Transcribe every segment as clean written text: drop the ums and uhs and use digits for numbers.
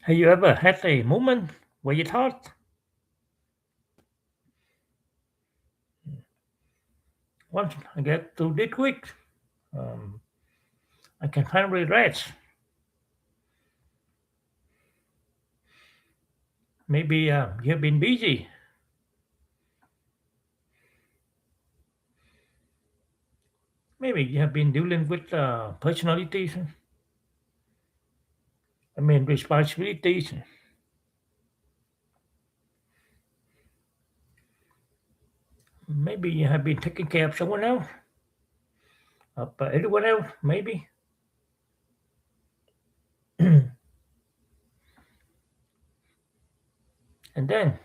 Have you ever had a moment where you thought, once I get through this week, um, I can finally rest? Maybe you've been busy. Maybe you have been dealing with personalities. I mean, responsibilities. Maybe you have been taking care of someone else, of anyone else, maybe. And then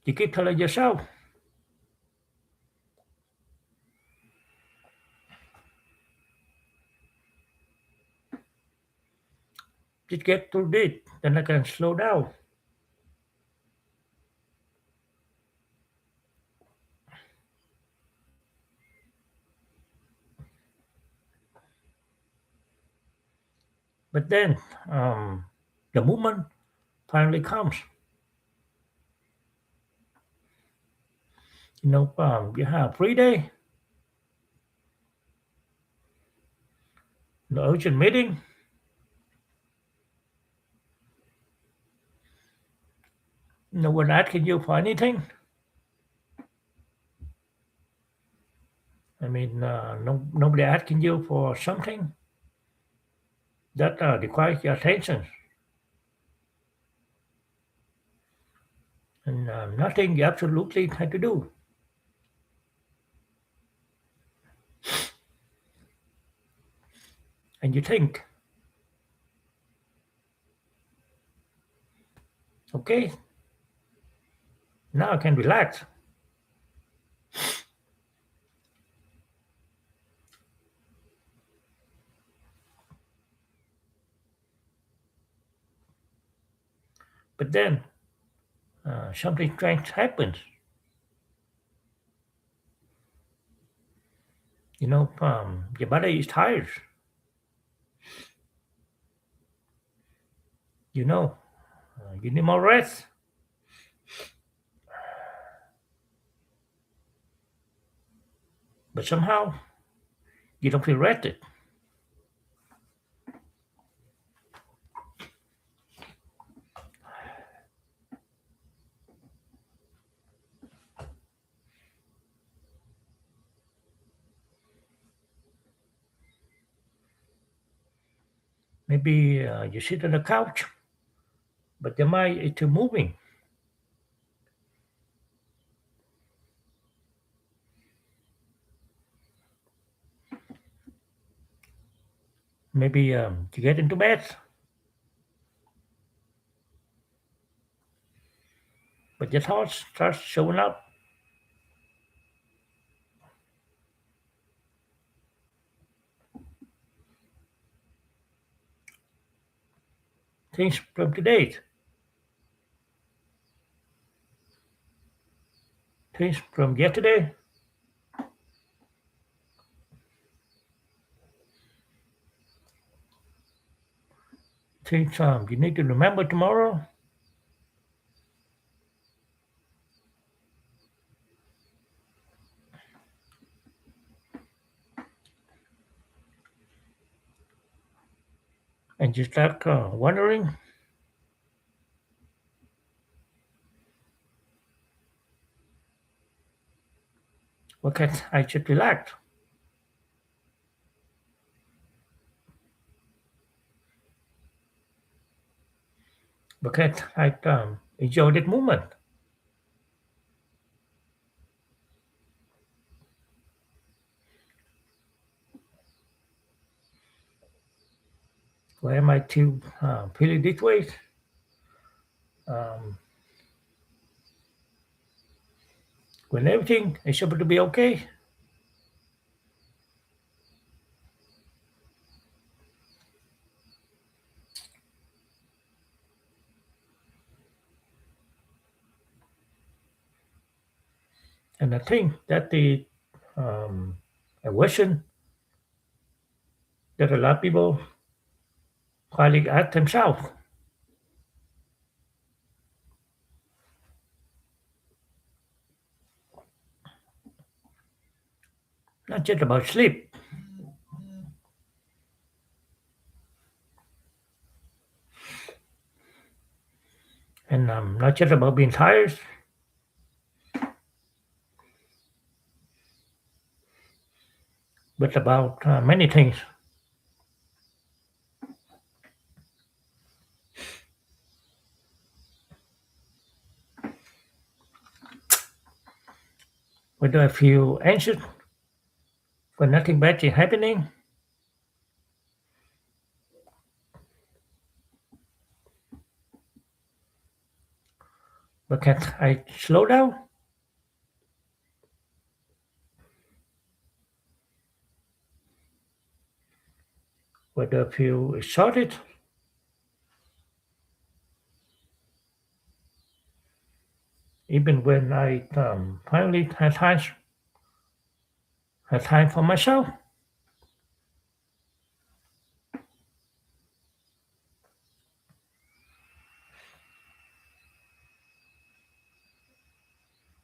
you keep telling yourself, just get through this, then I can slow down. But then the moment finally comes. You have free day, no urgent meeting, no one asking you for anything. I mean, nobody asking you for something that requires your attention, and nothing you absolutely had to do. And you think, okay, now I can relax. But then something strange happens. Your body is tired. You need more rest. But somehow you don't feel rested. Maybe you sit on the couch, but your mind is still moving. Maybe you get into bed, but your thoughts start showing up. Things from today, things from yesterday, things you need to remember tomorrow. And you start wondering, what can I should relax? What can I enjoy that moment? Why am I still feeling this way? Um, when everything is supposed to be okay? And I think that the a question that a lot of people finally ask themselves. not just about sleep, and not just about being tired, but about many things. Whether I feel anxious when nothing bad is happening, but can I slow down? Whether I feel exhausted, even when I finally have time for myself.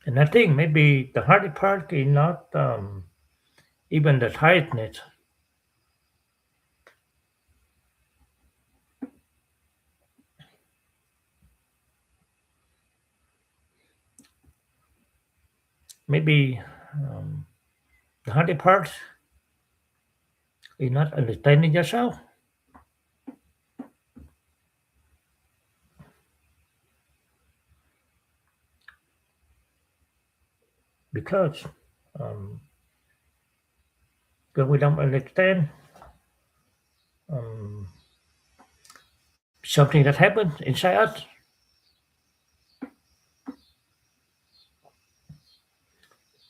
And I think maybe the hardest part is not even the tiredness. Maybe um, the hardest part is not understanding yourself because um, when we don't understand um, something that happened inside us,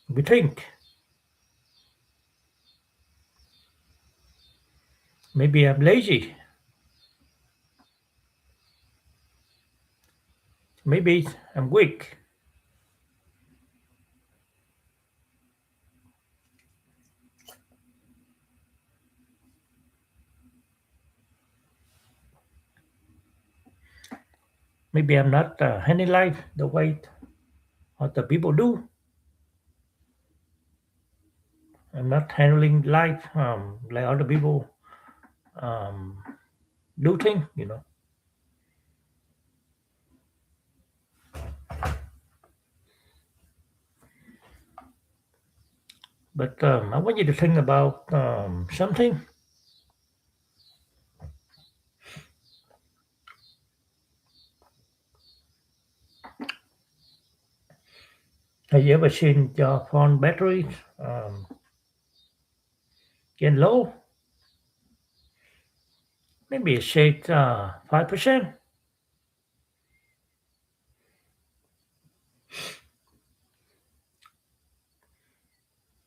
we think maybe I'm lazy, maybe I'm weak, maybe I'm not handling life the way other people do. I'm not handling life like other people um, do things. But I want you to think about something. Have you ever seen your phone battery getting low? Maybe it said 5%.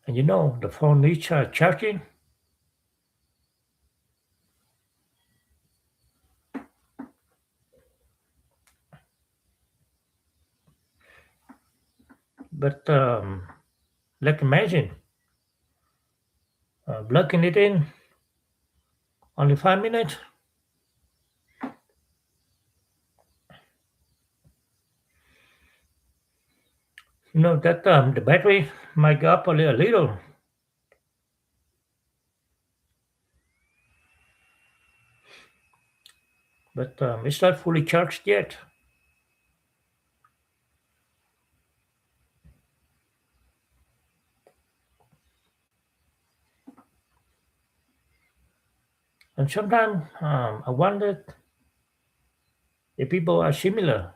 And the phone needs charging. But let's imagine plugging it in only 5 minutes. That the battery might go up only a little, but it's not fully charged yet. And sometimes I wonder if people are similar.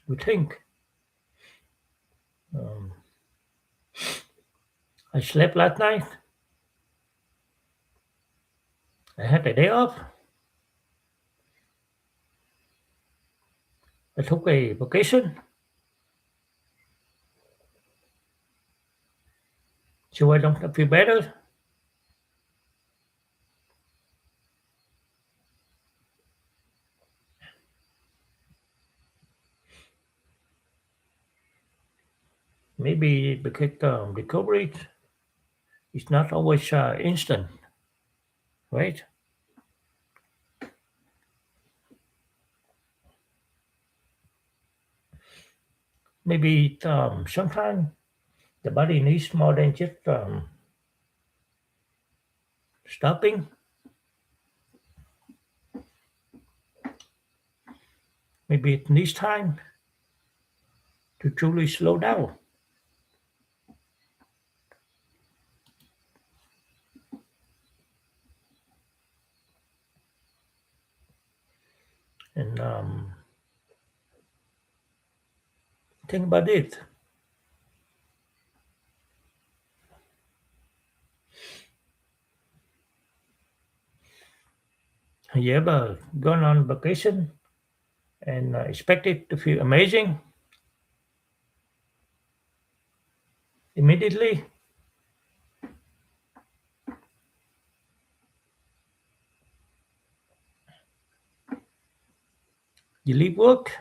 We think um, I slept last night. I had a day off. I took a vacation, so I don't feel better. Maybe because recovery is not always instant, right? Maybe sometimes the body needs more than just stopping. Maybe it needs time to truly slow down. And think about it. Have you ever gone on vacation and expect it to feel amazing immediately? You leave work,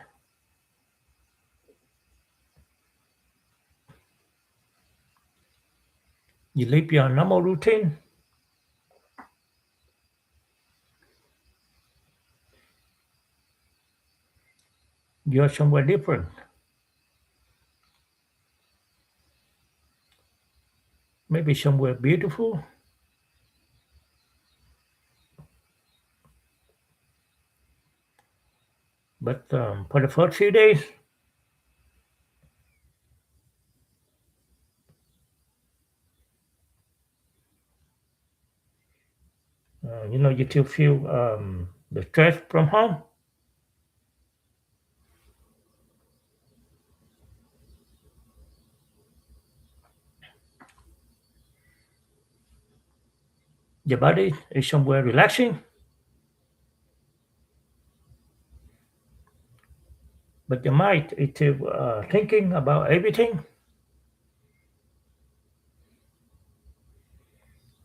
you leave your normal routine, you're somewhere different. Maybe somewhere beautiful, but for the first few days, you still feel the stress from home. Your body is somewhere relaxing, but your mind is still thinking about everything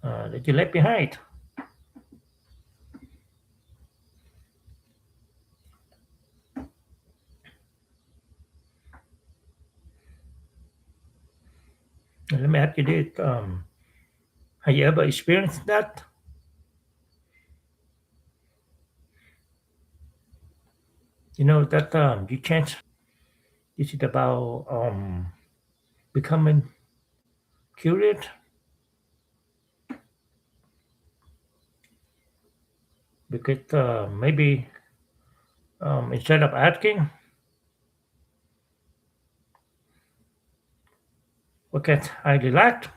that you left behind. And let me ask you this: have you ever experienced that? You know that you change. This is about becoming curious because maybe instead of asking, what can I relax?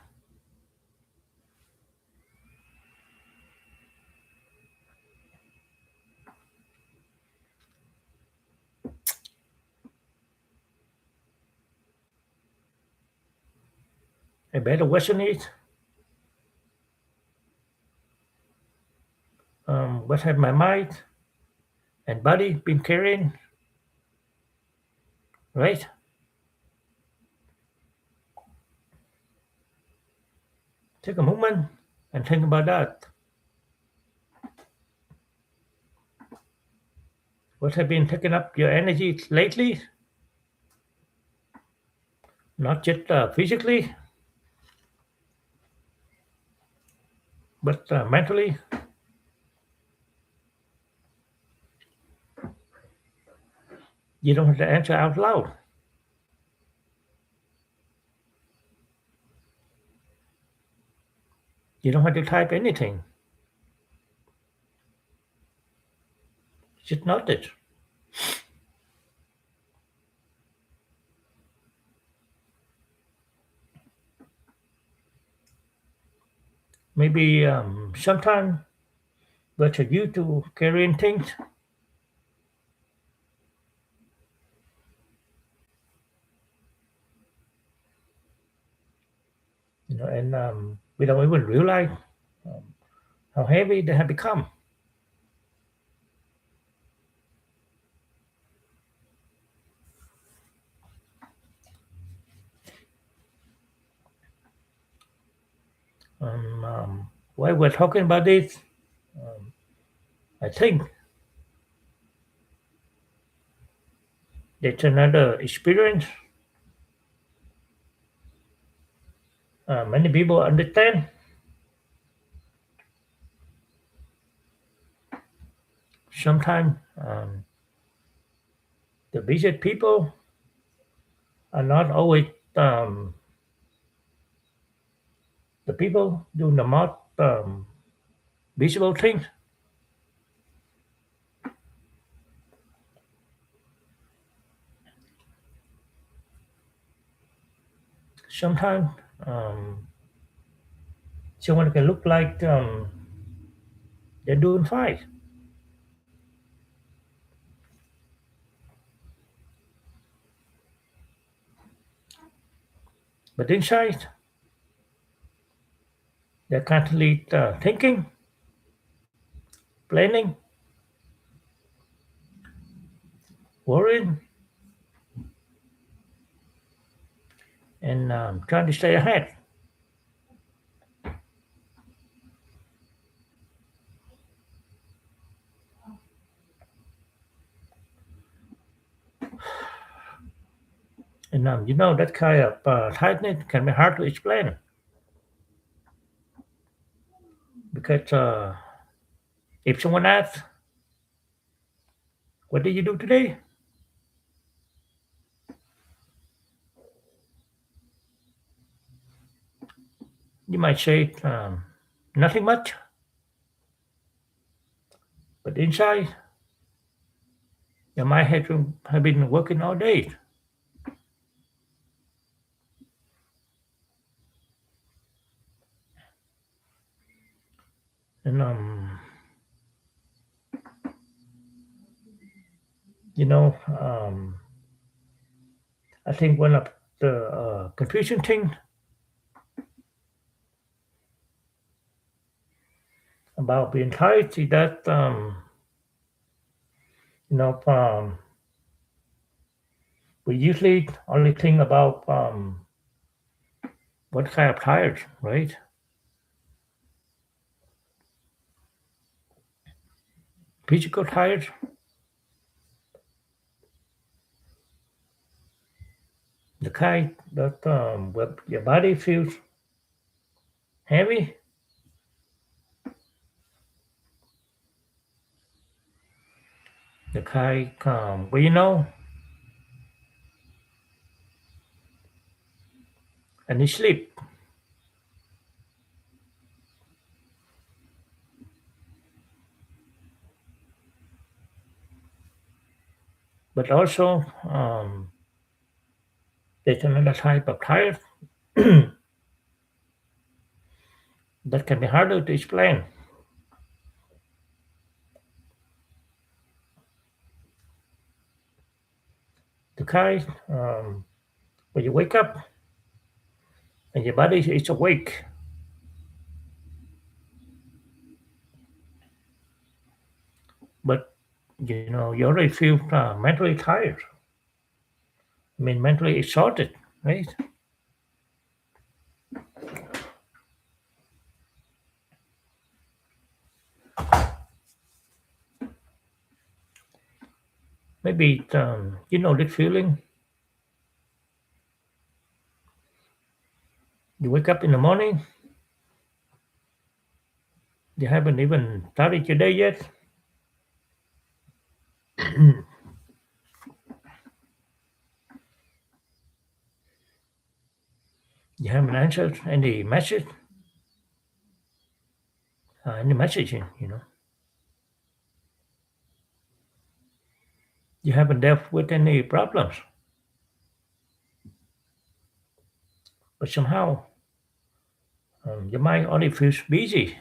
A better question is, what have my mind and body been carrying, right? Take a moment and think about that. What have been taking up your energy lately? Not just physically, but mentally. You don't have to answer out loud. You don't have to type anything. Just notice. Maybe sometime better you to carrying things, and we don't even realize um, how heavy they have become. While we're talking about this, I think that's another experience many people understand. Sometimes the visit people are not always um, the people doing the most visible things. Sometimes um, someone can look like they're doing fine, but inside they're constantly thinking, planning, worrying, and trying to stay ahead. And that kind of tightness can be hard to explain because if someone asks, "What did you do today?" You might say, "Nothing much," but inside your mind have been working all day. And you know, I think one of the confusing thing about being tired is that you know we usually only think about what kind of tired, right? Physical tired, the kind that where your body feels heavy, the kind where and you sleep, but also there's another type of tired that can be harder to explain. The kind when you wake up and your body is awake, but you already feel mentally tired. I mean, mentally exhausted, right? Maybe this feeling. You wake up in the morning, you haven't even started your day yet. You haven't answered any messaging. You haven't dealt with any problems, but somehow your mind only feels busy.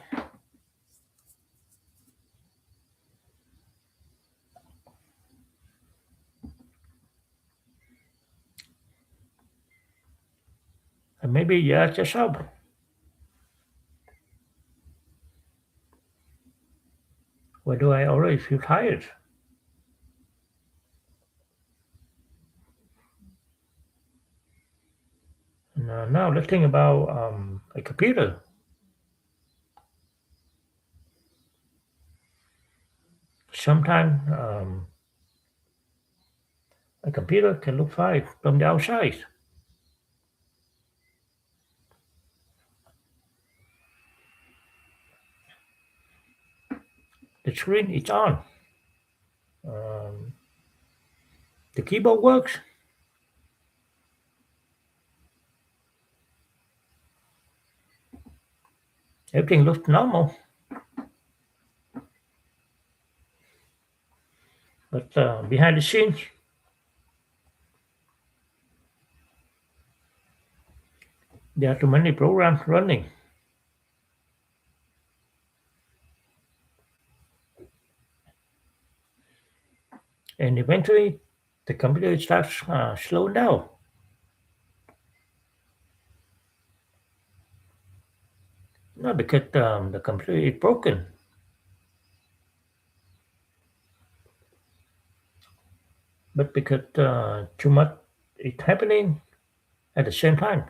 And maybe you ask yourself, why do I always feel tired? And now let's think about a computer. Sometimes a computer can look fine from the outside, screen is on. Um, the keyboard works. Everything looks normal. But behind the scenes, there are too many programs running. And eventually, the computer starts slowing down. Not because the computer is broken, but because too much is happening at the same time.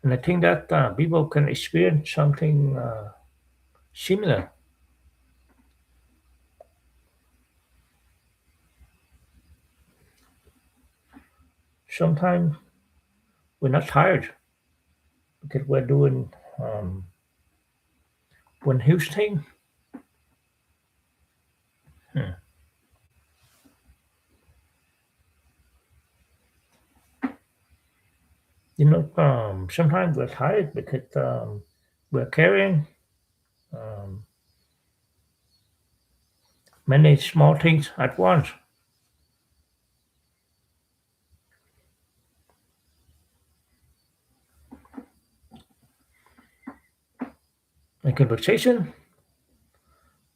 And I think that people can experience something similar. Sometimes we're not tired because we're doing um, one huge thing. Hmm. Sometimes we're tired because we're carrying um, many small things at once. In conversation,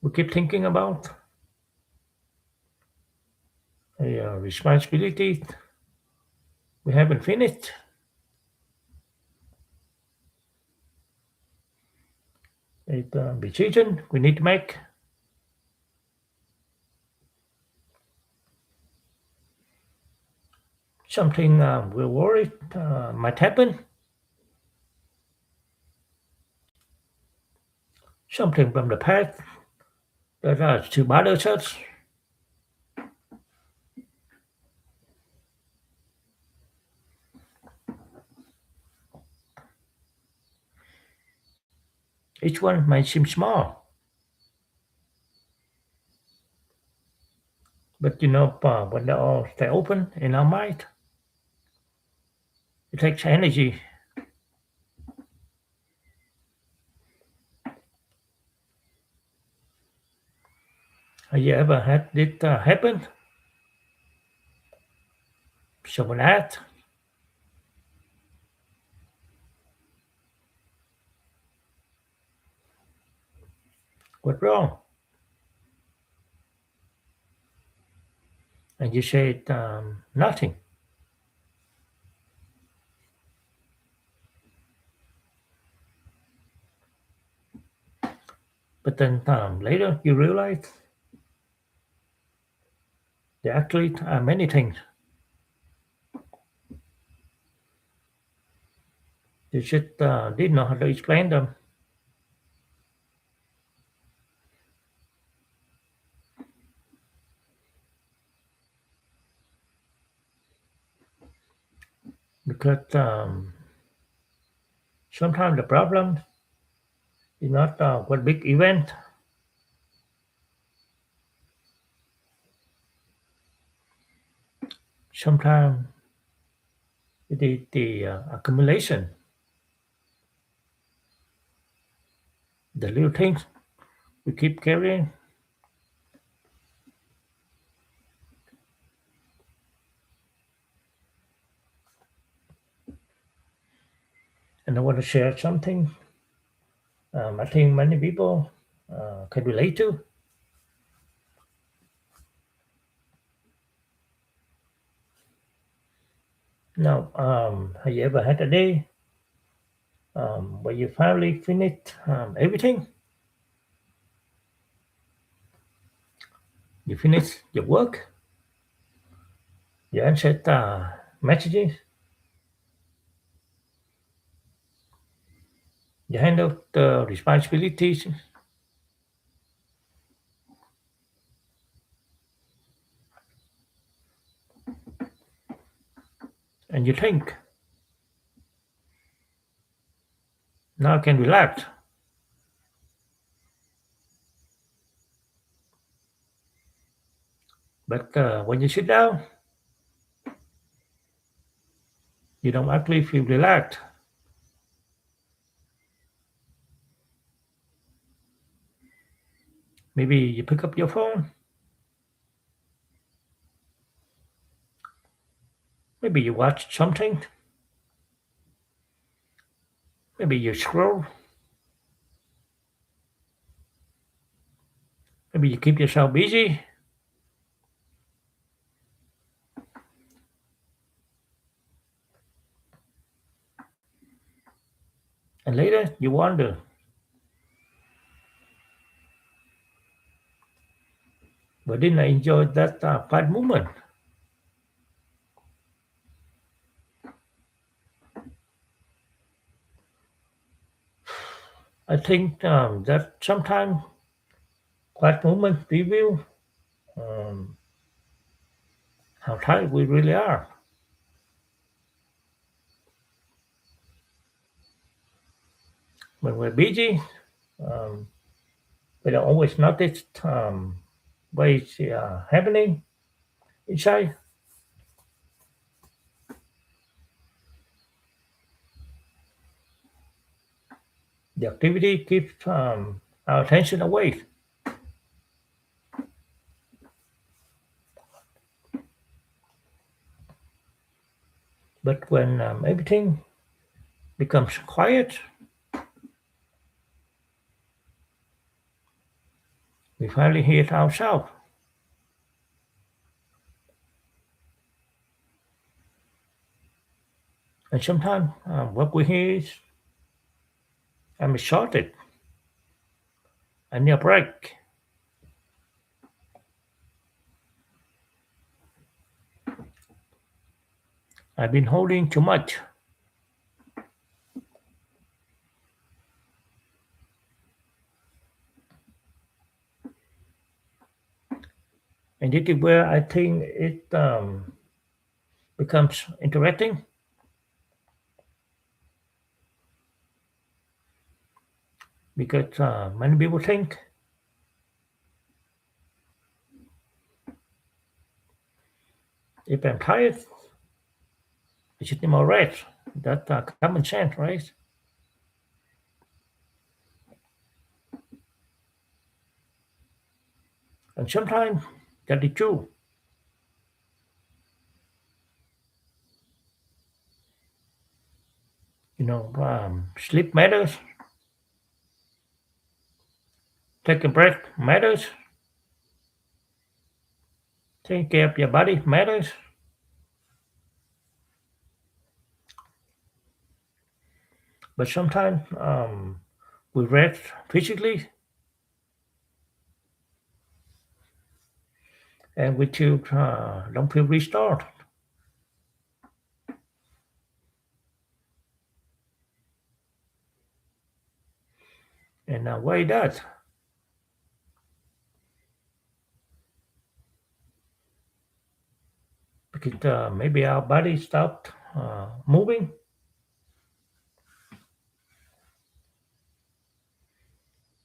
we keep thinking about a responsibility we haven't finished, a decision we need to make, something we're worried might happen, something from the past that to bother us. Each one might seem small, but when they all stay open in our mind, it takes energy. Have you ever had this happen? Someone asked, "What's wrong?" And you said, "Nothing." But then later you realize there actually are many things. You just didn't know how to explain them. Because sometimes the problem is not one big event. Sometimes it is the accumulation, the little things we keep carrying. And I want to share something I think many people can relate to. Now, have you ever had a day where you finally finished everything? You finished your work, you answered messages, you handled the responsibilities, and you think, now I can relax. But when you sit down, you don't actually feel relaxed. Maybe you pick up your phone, maybe you watch something, maybe you scroll, maybe you keep yourself busy, and later you wonder, but didn't I enjoy that quiet moment? I think that sometimes quiet moment reveal um, how tired we really are. When we're busy, um, we don't always notice what is happening inside. The activity keeps our attention away. But when everything becomes quiet, we finally hear it ourselves. And sometimes what we hear is, I'm exhausted. I need a break. I've been holding too much. And this is where I think it becomes interesting because many people think if I'm tired, I should need more rest. That's common sense, right? And sometimes that is true. Sleep matters, taking a break matters, taking care of your body matters. But sometimes we rest physically and we still don't feel restored. And why that? Because maybe our body stopped moving,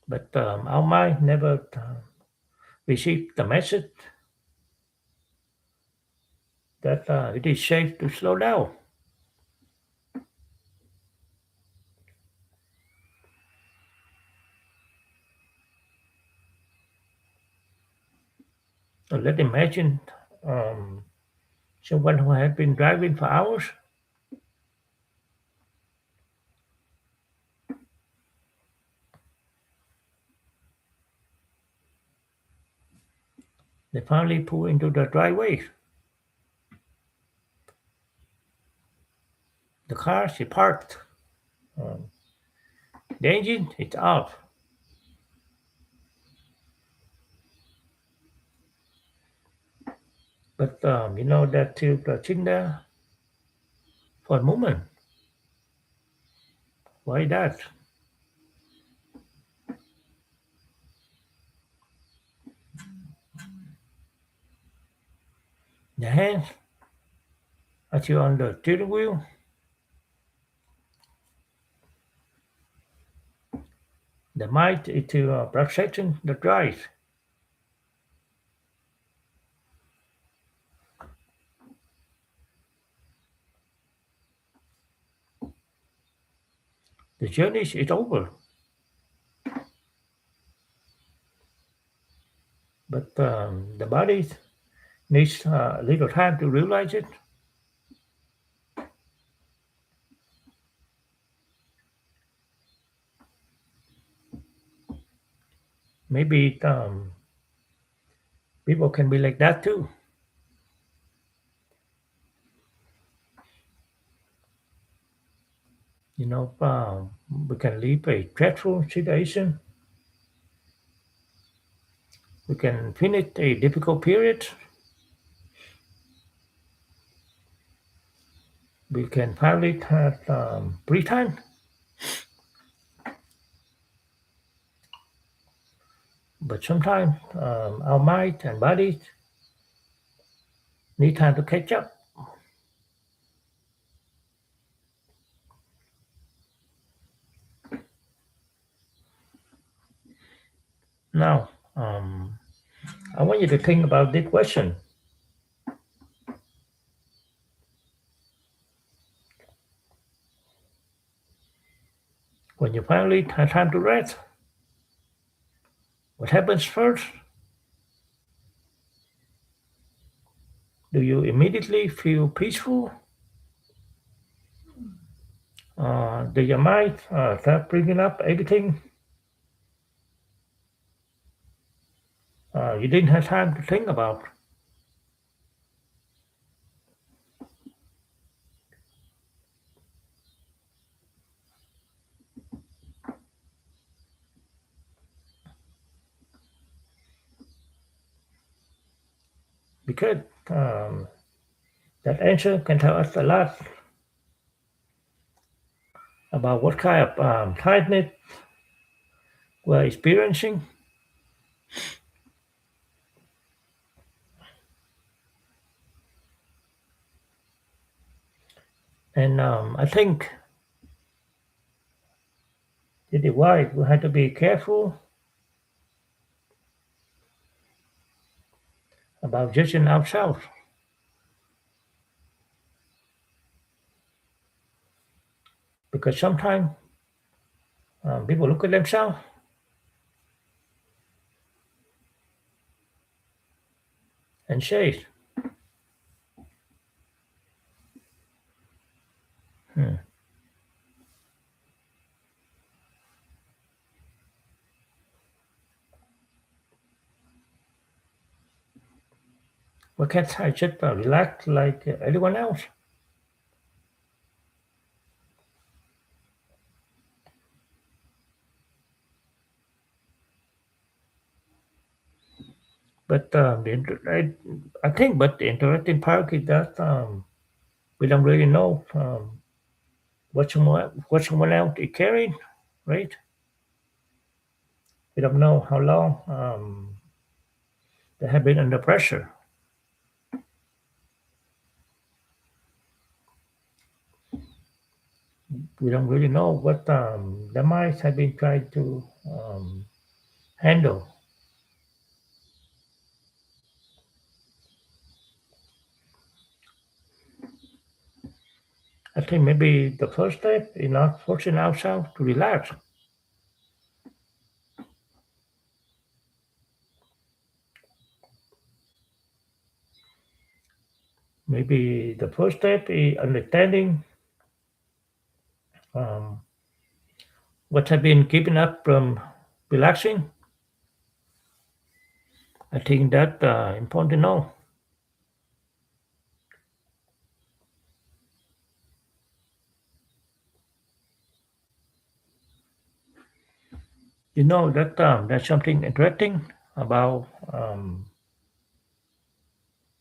but our mind never received the message that it is safe to slow down. So let's imagine um, someone who had been driving for hours, they finally pull into the driveway. The car is parked. Um, the engine is off. But that still sitting there for a moment. Why that? The hands are as you're on the steering wheel. The mind is to perception the drive. The journey is over, but the body needs a little time to realize it. Maybe people can be like that too. You know, we can leave a dreadful situation. We can finish a difficult period. We can finally have free time. But sometimes our mind and body need time to catch up. Now, I want you to think about this question. When you finally have time to rest, what happens first? Do you immediately feel peaceful? Do your mind start bringing up everything you didn't have time to think about? Because that answer can tell us a lot about what kind of tiredness we're experiencing. And I think that is why we have to be careful about judging ourselves. Because sometimes people look at themselves and say, hmm, why can't I just relax like everyone else? But I think, but the interesting part is that we don't really know what someone else is carrying, right? We don't know how long they have been under pressure. We don't really know what the mice have been trying to handle. I think maybe the first step is not forcing ourselves to relax. Maybe the first step is understanding um, what have been keeping us from relaxing. I think that important to know. You know that there's something interesting about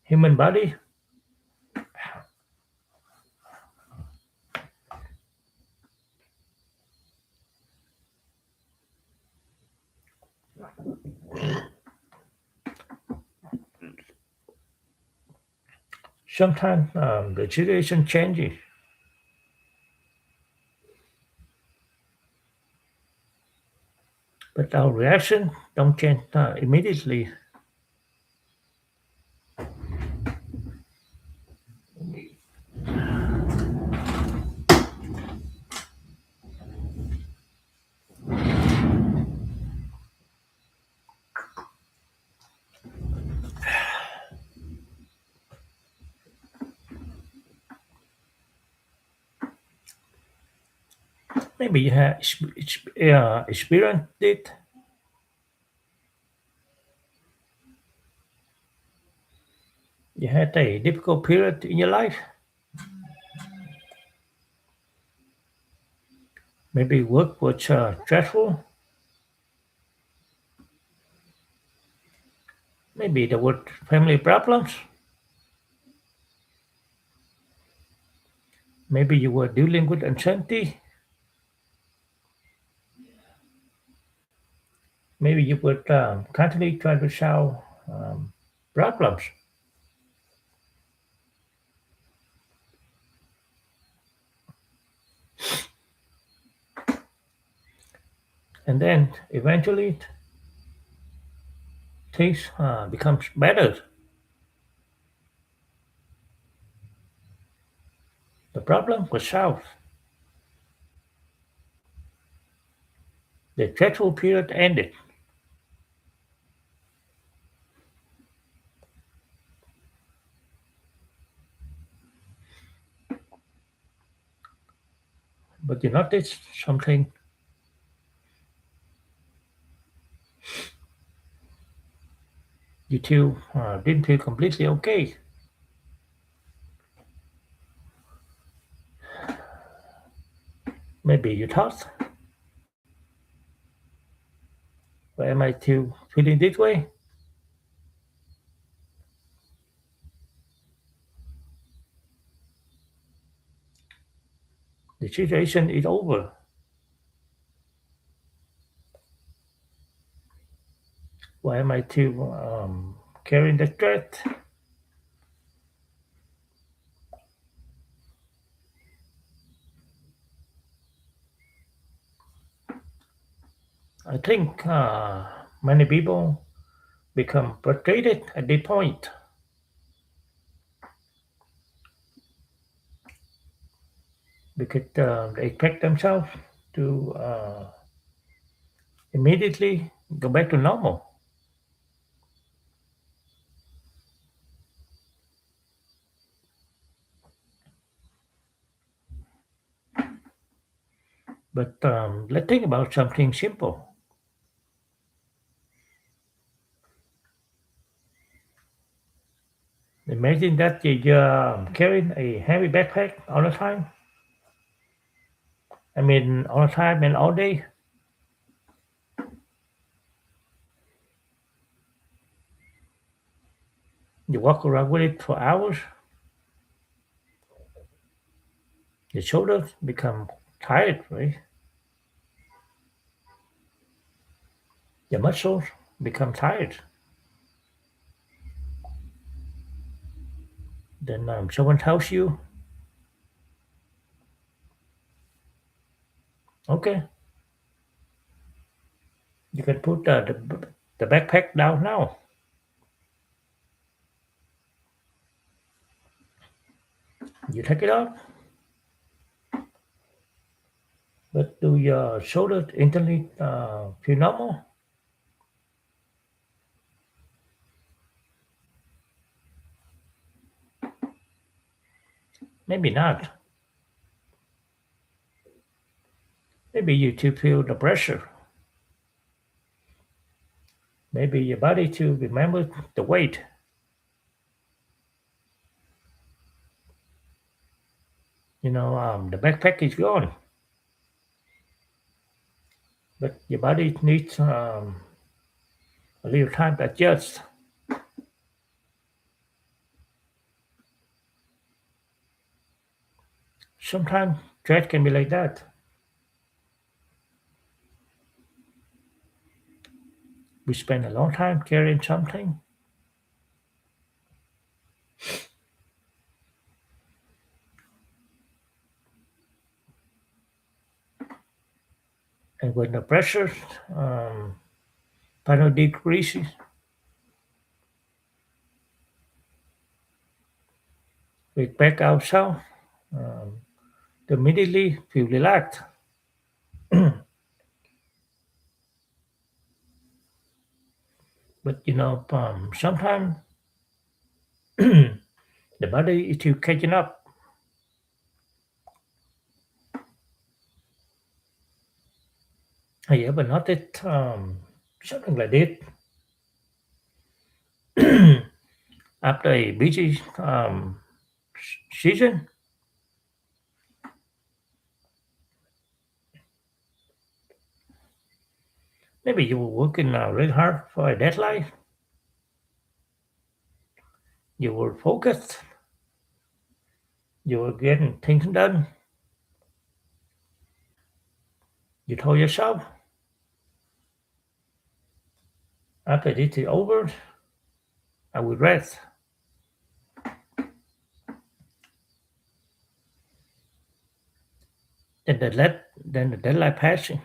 human body. Sometimes the situation changes, but our reaction don't change immediately. Maybe you have experienced it. You had a difficult period in your life. Maybe work was stressful. Maybe there were family problems. Maybe you were dealing with uncertainty. Maybe you were constantly trying to solve um, problems. And then eventually things becomes better. The problem was solved. The dreadful period ended. But you noticed something. You two didn't feel completely okay. Maybe you thought, why am I still feeling this way? The situation is over. Why am I still carrying the threat? I think many people become frustrated at this point because they expect themselves to immediately go back to normal. But let's think about something simple. Imagine that you're carrying a heavy backpack all the time. I mean, all the time and all day. You walk around with it for hours. Your shoulders become tired, right? Your muscles become tired. Then someone tells you, okay, you can put the backpack down now. You take it off, but do your shoulders instantly feel normal? Maybe not. Maybe you too feel the pressure. Maybe your body too remember the weight. The backpack is gone, but your body needs a little time to adjust. Sometimes stress can be like that. We spend a long time carrying something, when the pressure um, finally decreases, we back ourselves um, to immediately feel relaxed. But sometimes the body is still catching up. Have you ever noticed something like this? After a busy season, maybe you were working really hard for a deadline, you were focused, you were getting things done. You told yourself, after this is over, I will rest. Then the deadline passing,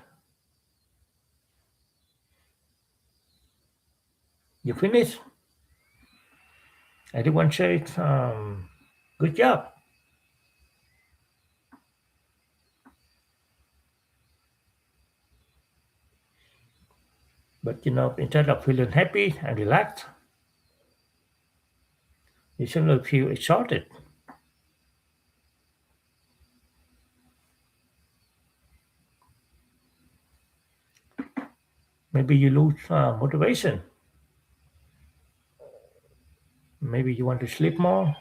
you finish. Everyone says, good job. But instead of feeling happy and relaxed, you suddenly feel exhausted. Maybe you lose motivation. Maybe you want to sleep more.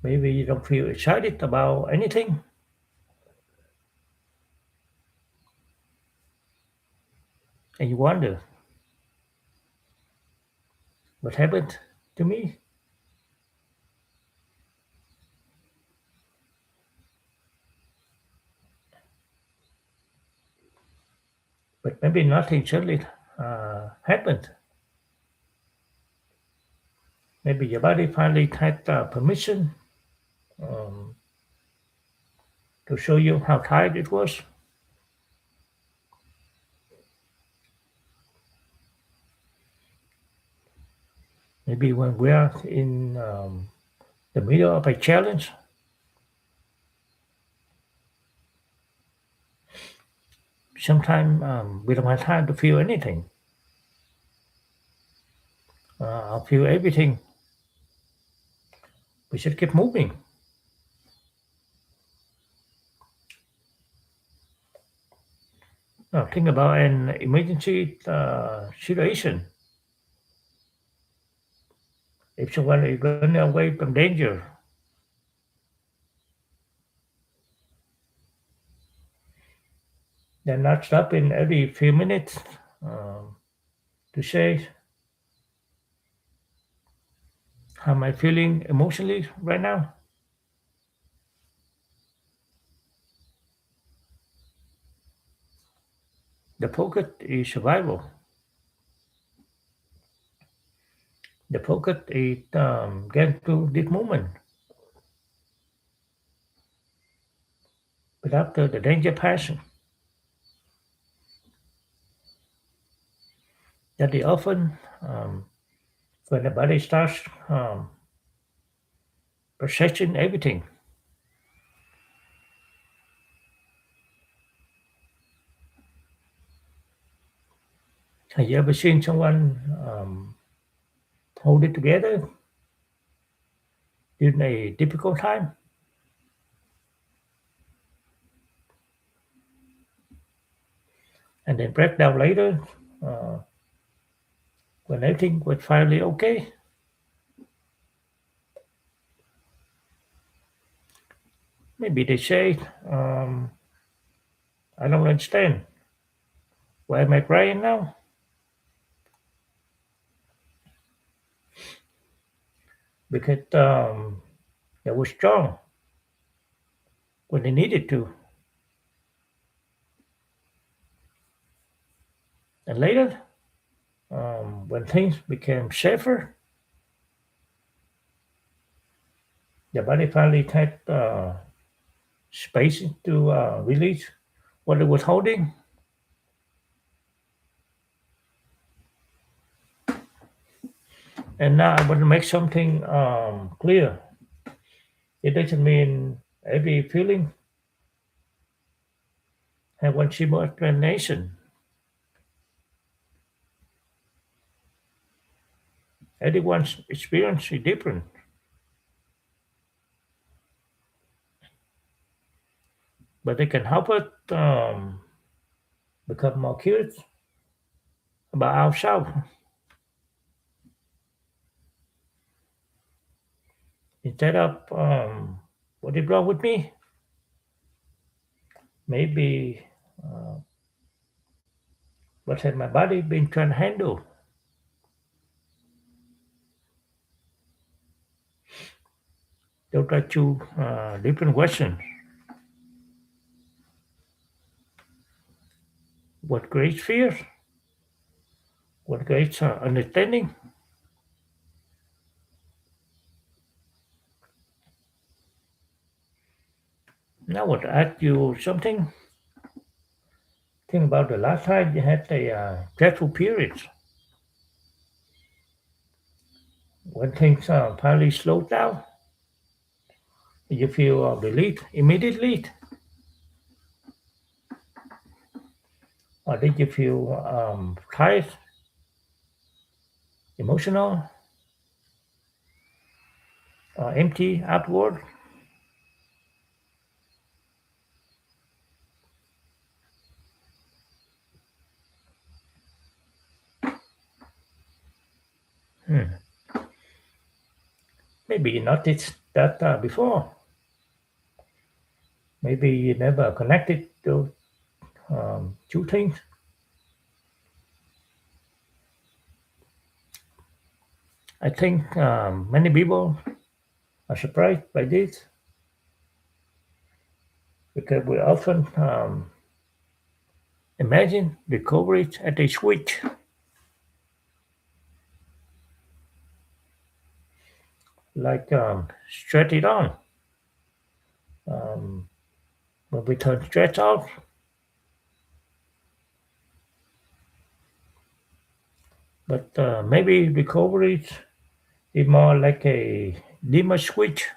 Maybe you don't feel excited about anything. And you wonder, what happened to me? But maybe nothing suddenly happened. Maybe your body finally had permission um, to show you how tired it was. Maybe when we are in the middle of a challenge, sometimes we don't have time to feel anything. I'll feel everything. We should keep moving. Now, think about an emergency situation. If someone is running away from danger, they're not stopping every few minutes um, to say, how am I feeling emotionally right now? The focus is survival. The focus is get through this moment. But after the danger passing, that is often when the body starts processing everything. Have you ever seen someone hold it together during a difficult time and then break down later uh, when everything was finally okay? Maybe they say, I don't understand. Why am I crying now? Because they were strong when they needed to. And later, when things became safer, The body finally had space to release what it was holding. And now I want to make something clear. It doesn't mean every feeling has one simple explanation. Everyone's experience is different, but they can help us become more curious about ourselves instead of what is wrong with me. Maybe what has my body been trying to handle? Those are two different questions. What creates fear? What creates understanding? Now, I want to ask you something. Think about the last time you had a stressful period when things finally slowed down. Did you feel relief immediately, or did you feel tired, emotional, empty afterward? Hmm. Maybe you noticed that before. Maybe you never connected those two things. I think many people are surprised by this because we often imagine recovery at a switch, like straight it on. Um, when we turn stress off, but maybe recovery is more like a dimmer switch.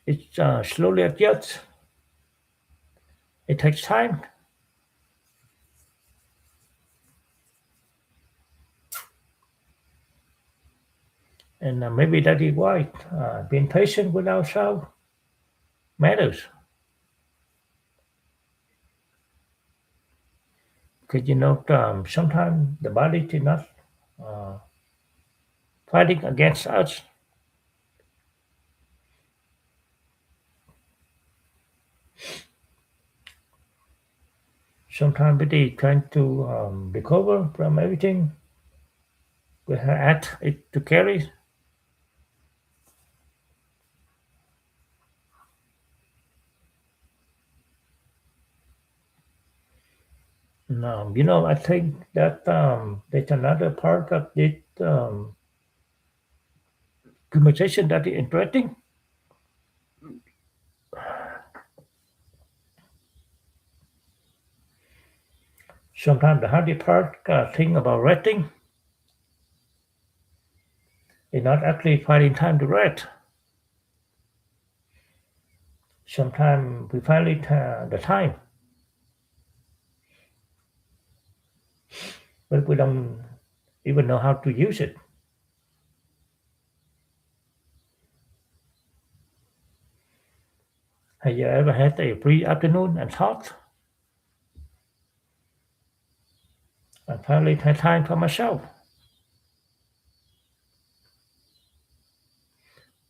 It slowly adjusts. It takes time, and maybe that is why being patient with ourselves matters. Because sometimes the body is not uh, fighting against us. Sometimes it is trying to recover from everything we have had it to carry. No, I think that there's another part of this conversation that is interesting. Sometimes the hardest part thing about resting is not actually finding time to rest. Sometimes we find it the time, but we don't even know how to use it. Have you ever had a free afternoon and thought, I finally had time for myself?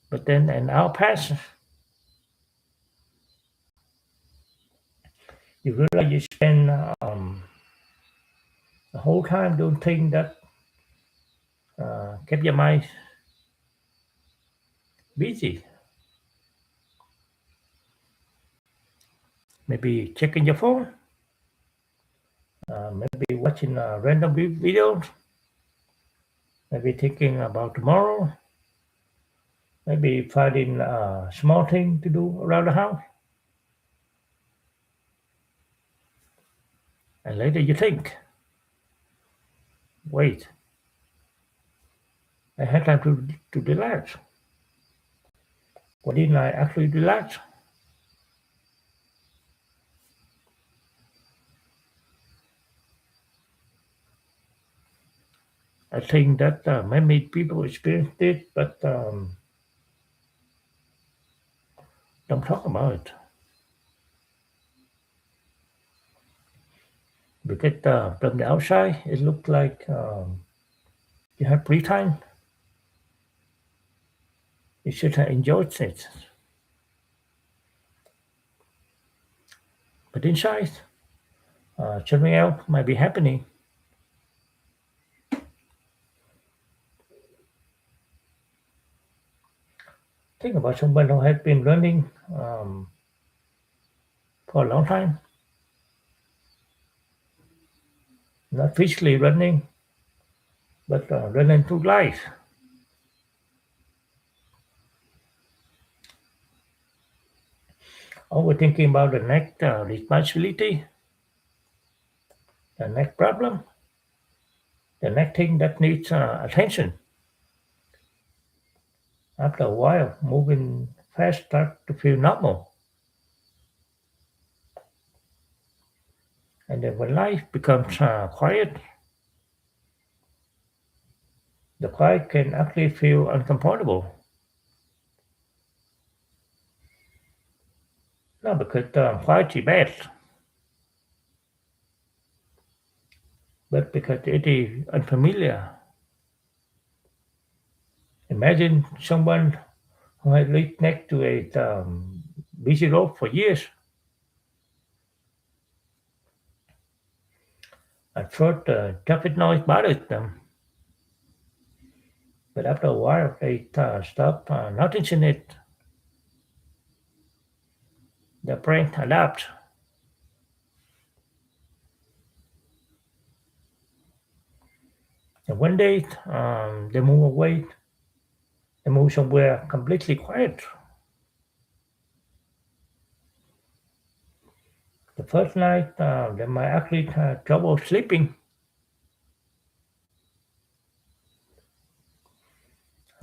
But then an hour passes, you realize you spend the whole time doing things that kept your mind busy. Maybe checking your phone, maybe watching random videos, maybe thinking about tomorrow, maybe finding a small thing to do around the house. And later you think, wait, I had time to relax. Why didn't I actually relax? I think that many people experience it, but don't talk about it. Because from the outside, it looks like you have free time. You should have enjoyed it. But inside, something else might be happening. Think about someone who has been running for a long time, not physically running, but running through life, always thinking about the next responsibility, the next problem, the next thing that needs attention. After a while, moving fast starts to feel normal. And then when life becomes quiet, the quiet can actually feel uncomfortable. Not because quiet is bad, but because it is unfamiliar. Imagine someone who had lived next to a busy road for years. At first, the traffic noise bothered them, but after a while, they stop noticing it. The brain adapts. And one day, they move away. They move somewhere completely quiet. The first night, they might actually have trouble sleeping.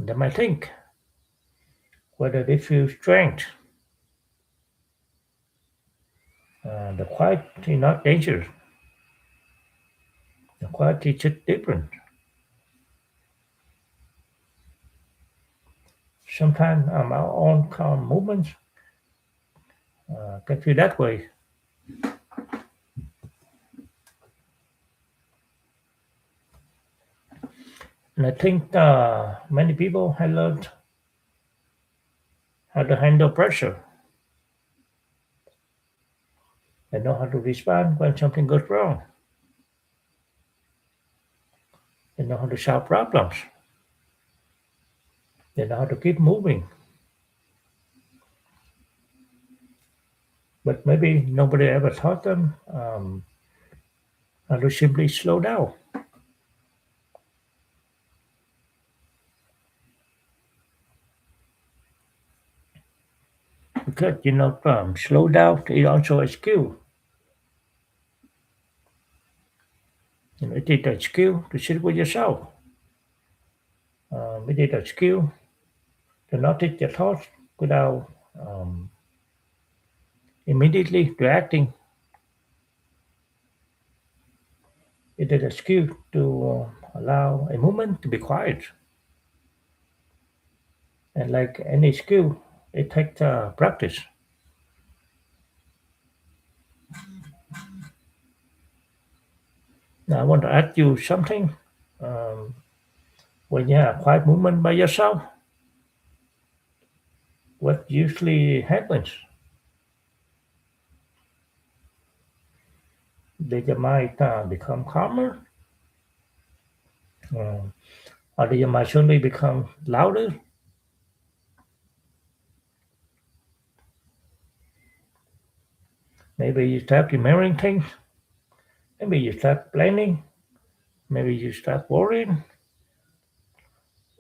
They might think whether they feel strength. The quiet is not dangerous. The quiet is just different. Sometimes our own calm movements can feel that way. And I think many people have learned how to handle pressure. They know how to respond when something goes wrong. They know how to solve problems. They know how to keep moving. But maybe nobody ever taught them how to simply slow down. Because, slow down is also a skill. It is a skill to sit with yourself. It is a skill to notice your thoughts without um, immediately reacting. It is a skill to allow a moment to be quiet. And like any skill, it takes practice. Now, I want to ask you something. Um, when you have a quiet moment by yourself, what usually happens? Did your mind become calmer? Um, or did your mind suddenly become louder? Maybe you start remembering things. Maybe you start planning. Maybe you start worrying.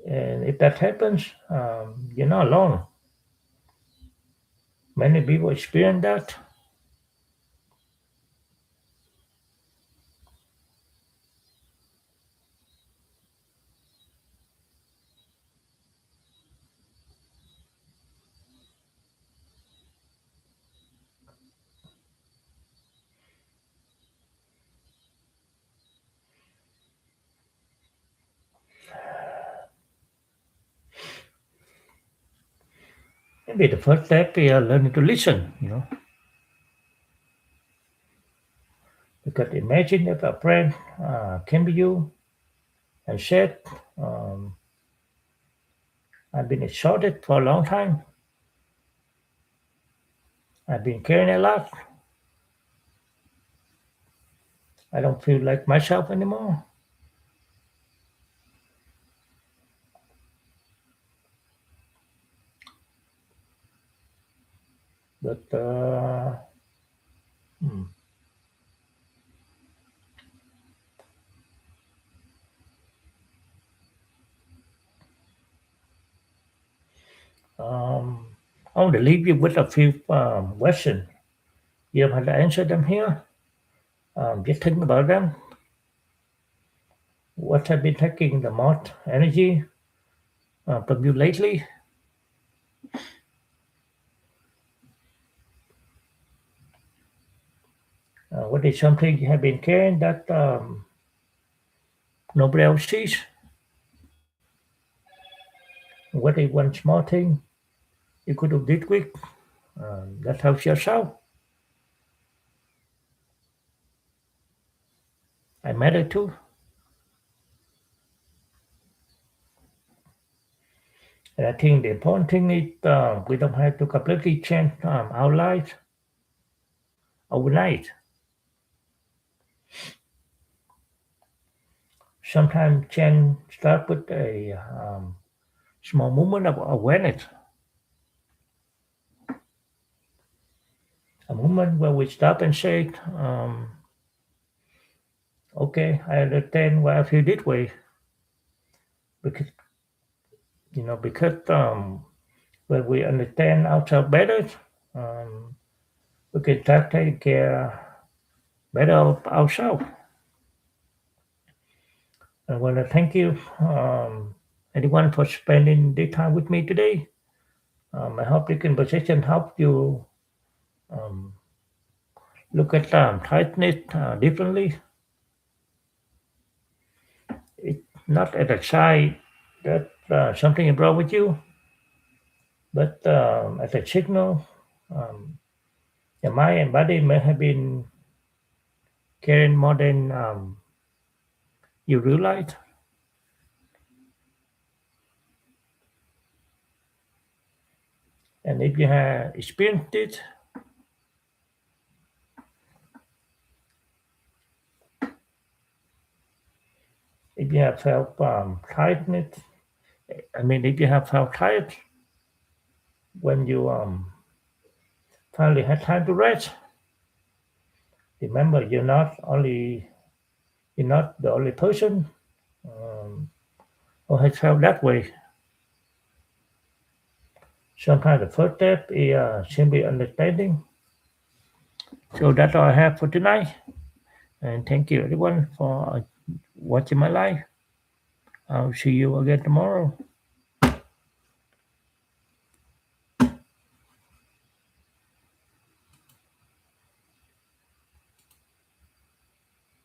And if that happens, you're not alone. Many people experience that. Maybe the first step is learning to listen, because imagine if a friend came to you and said, um, I've been exhausted for a long time. I've been caring a lot. I don't feel like myself anymore. But hmm, um, I want to leave you with a few questions. You don't have to answer them here. Just think about them. What have been taking the most energy from you lately? What is something you have been carrying that nobody else sees? What is one small thing you could have did quick that helps yourself? I matter too. And I think the important thing is we don't have to completely change our lives overnight. Sometimes change start with a small moment of awareness, a moment where we stop and say, "Okay, I understand why I feel this way." Because because when we understand ourselves better, um, we can start taking care better of ourselves. I want to thank you, anyone, for spending the time with me today. I hope the conversation helped you um, look at tightness differently. It's not as a sign that something is wrong with you, but as a signal, um, your mind and body may have been carrying more than you realize. And if you have experienced it, if you have felt tiredness, I mean, if you have felt tired when you finally had time to rest, remember you're not the only person um, who has felt that way. Sometimes the first step is simply understanding. So that's all I have for tonight. And thank you everyone for watching my live. I'll see you again tomorrow.